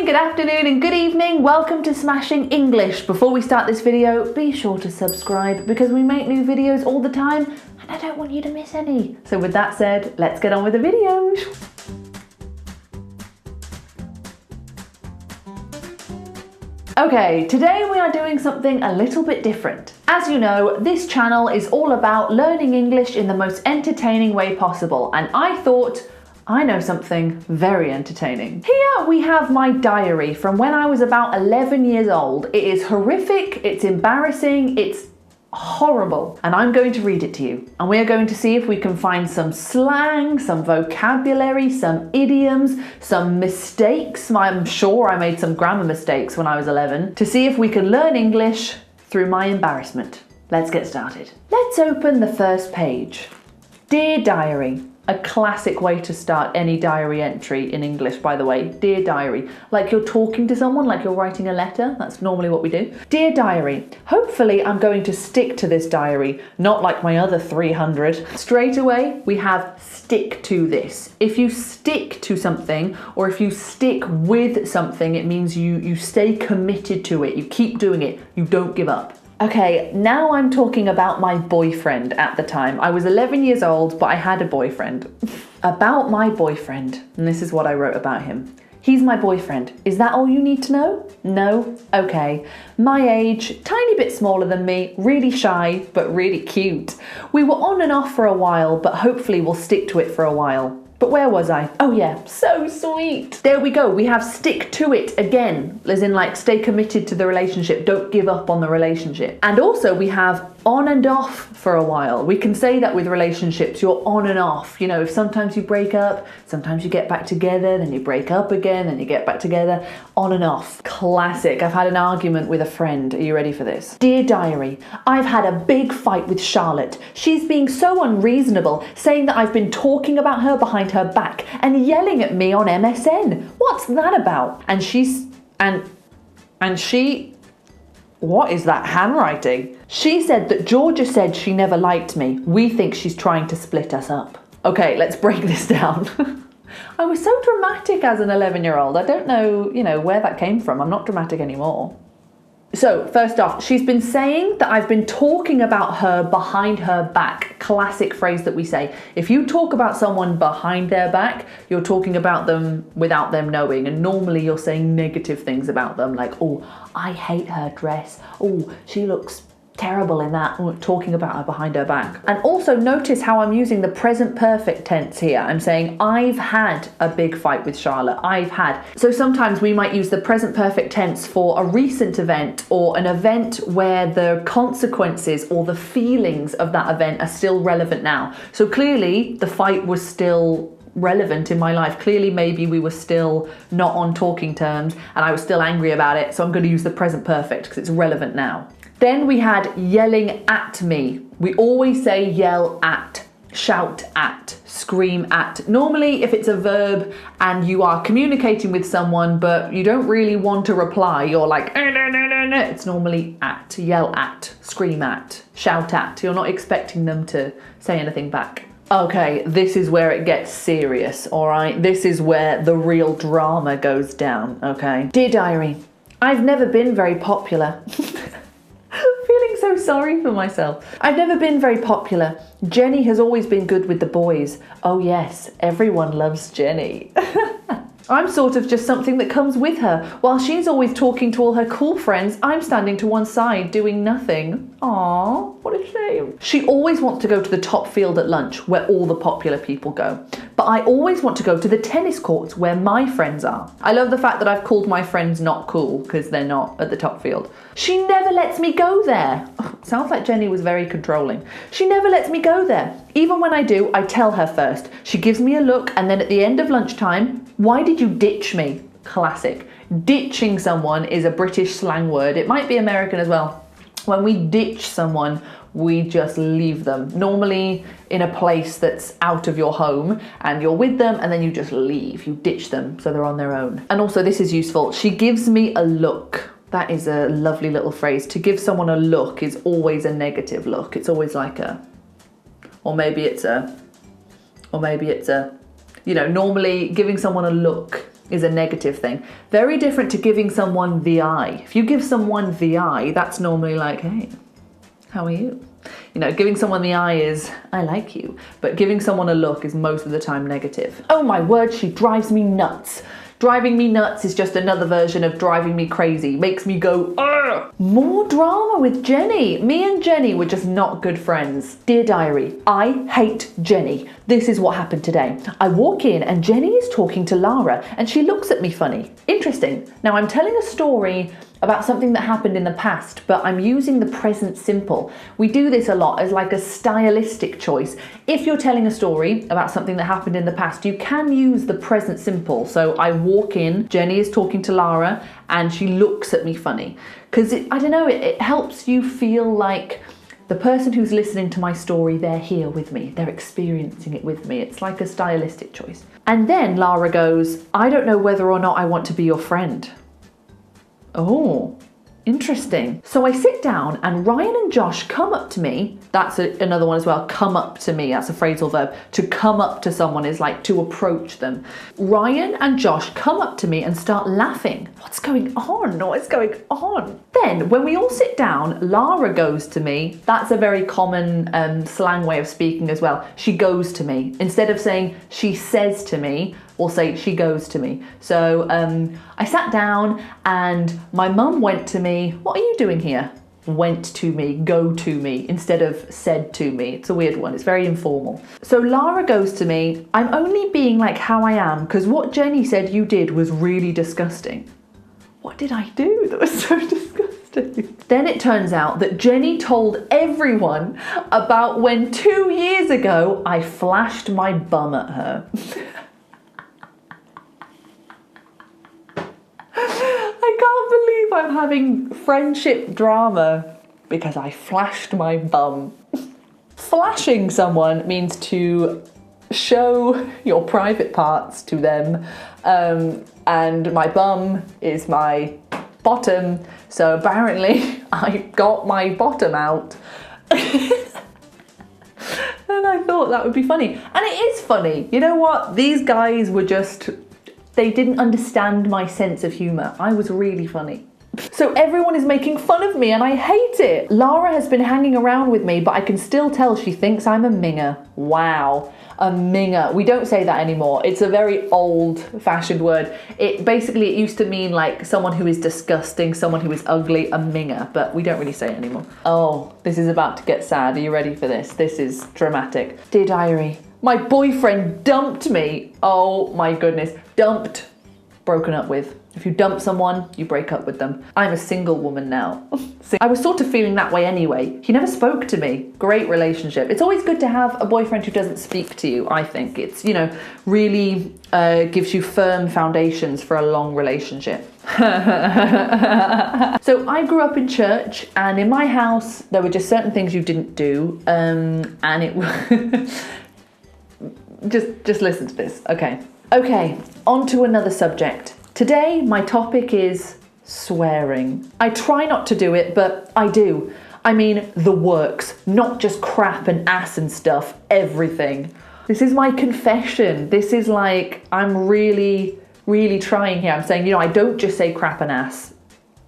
morning, good afternoon and good evening. Welcome to Smashing English. Before we start this video, be sure to subscribe because we make new videos all the time and I don't want you to miss any. So with that said, let's get on with the video. Okay, today we are doing something a little bit different. As you know, this channel is all about learning English in the most entertaining way possible, and I thought I know something very entertaining. Here we have my diary from when I was about 11 years old. It is horrific, it's embarrassing, it's horrible, and I'm going to read it to you. And we are going to see if we can find some slang, some vocabulary, some idioms, some mistakes. I'm sure I made some grammar mistakes when I was 11, to see if we can learn English through my embarrassment. Let's get started. Let's open the first page. Dear Diary. A classic way to start any diary entry in English, by the way. Dear Diary. Like you're talking to someone, like you're writing a letter. That's normally what we do. Dear Diary. Hopefully I'm going to stick to this diary, not like my other 300. Straight away, we have stick to this. If you stick to something, or if you stick with something, it means you stay committed to it. You keep doing it. You don't give up. Okay, now I'm talking about my boyfriend at the time. I was 11 years old, but I had a boyfriend. About my boyfriend, and this is what I wrote about him. He's my boyfriend. Is that all you need to know? No? Okay. My age, tiny bit smaller than me, really shy, but really cute. We were on and off for a while, but hopefully we'll stick to it for a while. But where was I? Oh yeah, so sweet. There we go, we have stick to it again, as in like stay committed to the relationship, don't give up on the relationship. And also we have on and off for a while. We can say that with relationships, you're on and off. You know, if sometimes you break up, sometimes you get back together, then you break up again, then you get back together, on and off. Classic. I've had an argument with a friend. Are you ready for this? Dear Diary, I've had a big fight with Charlotte. She's being so unreasonable, saying that I've been talking about her behind her back and yelling at me on MSN. What's that about? And she, what is that handwriting? She said that Georgia said she never liked me. We think she's trying to split us up. Okay, let's break this down. I was so dramatic as an 11-year-old. I don't know, where that came from. I'm not dramatic anymore. So, first off, she's been saying that I've been talking about her behind her back. Classic phrase that we say. If you talk about someone behind their back, you're talking about them without them knowing. And normally you're saying negative things about them, like, oh, I hate her dress. Oh, she looks terrible in that. Talking about her behind her back. And also notice how I'm using the present perfect tense here. I'm saying I've had a big fight with Charlotte. I've had. So sometimes we might use the present perfect tense for a recent event or an event where the consequences or the feelings of that event are still relevant now. So clearly the fight was still relevant in my life. Clearly maybe we were still not on talking terms and I was still angry about it. So I'm going to use the present perfect because it's relevant now. Then we had yelling at me. We always say yell at, shout at, scream at. Normally if it's a verb and you are communicating with someone but you don't really want to reply, you're like, no. It's normally at, yell at, scream at, shout at. You're not expecting them to say anything back. Okay, this is where it gets serious, all right? This is where the real drama goes down, okay? Dear Diary, I've never been very popular. Feeling so sorry for myself. I've never been very popular. Jenny has always been good with the boys. Oh yes, everyone loves Jenny. I'm sort of just something that comes with her. While she's always talking to all her cool friends, I'm standing to one side doing nothing. Aww, what a shame. She always wants to go to the top field at lunch where all the popular people go. But I always want to go to the tennis courts where my friends are. I love the fact that I've called my friends not cool because they're not at the top field. She never lets me go there. Oh, sounds like Jenny was very controlling. She never lets me go there. Even when I do, I tell her first. She gives me a look and then at the end of lunchtime, why did you ditch me? Classic. Ditching someone is a British slang word. It might be American as well. When we ditch someone, we just leave them. Normally in a place that's out of your home and you're with them and then you just leave. You ditch them so they're on their own. And also this is useful. She gives me a look. That is a lovely little phrase. To give someone a look is always a negative look. It's always like a, or maybe it's a, You know, normally giving someone a look is a negative thing. Very different to giving someone the eye. If you give someone the eye, that's normally like, hey, how are you? You know, giving someone the eye is, I like you. But giving someone a look is most of the time negative. Oh my word, she drives me nuts. Driving me nuts is just another version of driving me crazy. Makes me go, ugh! More drama with Jenny. Me and Jenny were just not good friends. Dear diary, I hate Jenny. This is what happened today. I walk in and Jenny is talking to Lara and she looks at me funny. Interesting. Now I'm telling a story about something that happened in the past, but I'm using the present simple. We do this a lot as like a stylistic choice. If you're telling a story about something that happened in the past, you can use the present simple. So I walk in, Jenny is talking to Lara, and she looks at me funny. Because I don't know, it helps you feel like the person who's listening to my story, they're here with me. They're experiencing it with me. It's like a stylistic choice. And then Lara goes, I don't know whether or not I want to be your friend. Oh, interesting. So I sit down and Ryan and Josh come up to me. That's another one as well. Come up to me. That's a phrasal verb. To come up to someone is like to approach them. Ryan and Josh come up to me and start laughing. What's going on? What's going on? Then when we all sit down, Lara goes to me. That's a very common slang way of speaking as well. She goes to me. Instead of saying she says to me, we'll say she goes to me. So I sat down and my mum went to me. What are you doing here? Went to me, go to me, instead of said to me. It's a weird one, it's very informal. So Lara goes to me, I'm only being like how I am because what Jenny said you did was really disgusting. What did I do that was so disgusting? Then it turns out that Jenny told everyone about when 2 years ago I flashed my bum at her. I can't believe I'm having friendship drama because I flashed my bum. Flashing someone means to show your private parts to them, and my bum is my bottom, so apparently I got my bottom out. And I thought that would be funny. And it is funny. You know what? These guys were just... They didn't understand my sense of humour. I was really funny. So everyone is making fun of me and I hate it. Lara has been hanging around with me, but I can still tell she thinks I'm a minger. Wow, a minger. We don't say that anymore. It's a very old-fashioned word. It used to mean like someone who is disgusting, someone who is ugly, a minger, but we don't really say it anymore. Oh, this is about to get sad. Are you ready for this? This is dramatic. Dear diary, my boyfriend dumped me. Oh my goodness. Dumped, broken up with. If you dump someone, you break up with them. I'm a single woman now. I was sort of feeling that way anyway. He never spoke to me. Great relationship. It's always good to have a boyfriend who doesn't speak to you, I think. It's, you know, really gives you firm foundations for a long relationship. So I grew up in church, and in my house, there were just certain things you didn't do. And it just listen to this, okay? Okay, on to another subject. Today, my topic is swearing. I try not to do it, but I do. I mean, the works, not just crap and ass and stuff, everything. This is my confession. This is like, I'm really, really trying here. I'm saying, you know, I don't just say crap and ass.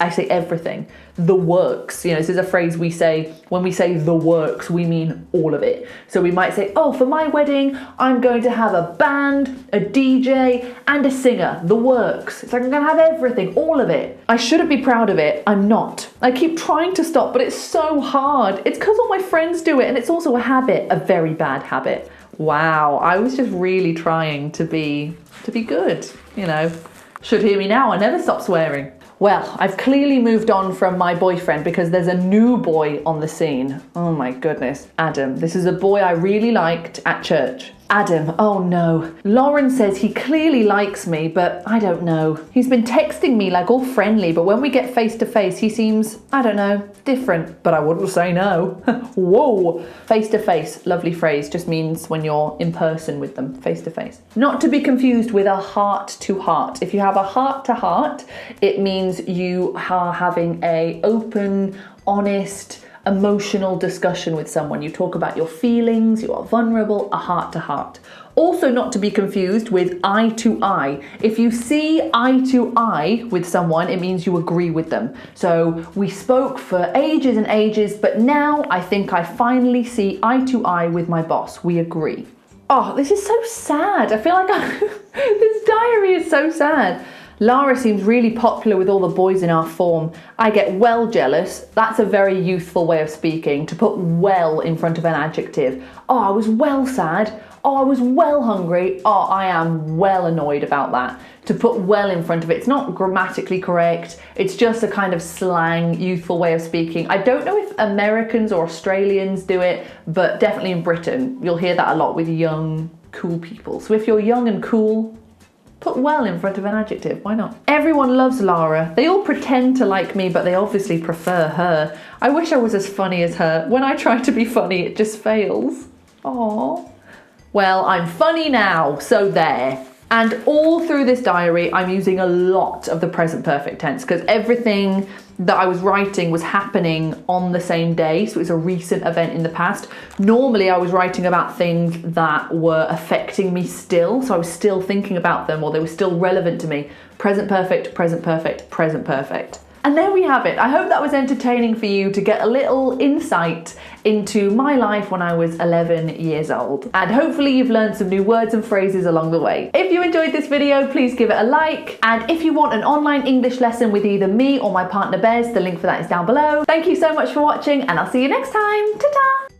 I say everything. The works, you know, this is a phrase we say, when we say the works, we mean all of it. So we might say, oh, for my wedding, I'm going to have a band, a DJ, and a singer, the works. It's like I'm gonna have everything, all of it. I shouldn't be proud of it, I'm not. I keep trying to stop, but it's so hard. It's because all my friends do it, and it's also a habit, a very bad habit. Wow, I was just really trying to be good, you know. Should hear me now, I never stop swearing. Well, I've clearly moved on from my boyfriend because there's a new boy on the scene. Oh my goodness. Adam. This is a boy I really liked at church. Adam, oh no. Lauren says he clearly likes me, but I don't know. He's been texting me like all friendly, but when we get face to face, he seems, I don't know, different, but I wouldn't say no. Whoa. Face to face, lovely phrase, just means when you're in person with them, face to face. Not to be confused with a heart to heart. If you have a heart to heart, it means you are having a open, honest, emotional discussion with someone. You talk about your feelings, you are vulnerable, a heart to heart. Also not to be confused with eye to eye. If you see eye to eye with someone, it means you agree with them. So we spoke for ages and ages, but now I think I finally see eye to eye with my boss. We agree. Oh, this is so sad. I feel like this diary is so sad. Lara seems really popular with all the boys in our form. I get well jealous. That's a very youthful way of speaking, to put well in front of an adjective. Oh, I was well sad. Oh, I was well hungry. Oh, I am well annoyed about that. To put well in front of it, it's not grammatically correct. It's just a kind of slang, youthful way of speaking. I don't know if Americans or Australians do it, but definitely in Britain, you'll hear that a lot with young, cool people. So if you're young and cool, put well in front of an adjective, why not? Everyone loves Lara. They all pretend to like me, but they obviously prefer her. I wish I was as funny as her. When I try to be funny, it just fails. Aww. Well, I'm funny now, so there. And all through this diary, I'm using a lot of the present perfect tense because everything that I was writing was happening on the same day, so it's a recent event in the past. Normally I was writing about things that were affecting me still, so I was still thinking about them or they were still relevant to me. Present perfect, present perfect, present perfect. And there we have it. I hope that was entertaining for you to get a little insight into my life when I was 11 years old. And hopefully you've learned some new words and phrases along the way. If you enjoyed this video, please give it a like. And if you want an online English lesson with either me or my partner Bez, the link for that is down below. Thank you so much for watching and I'll see you next time. Ta-ta!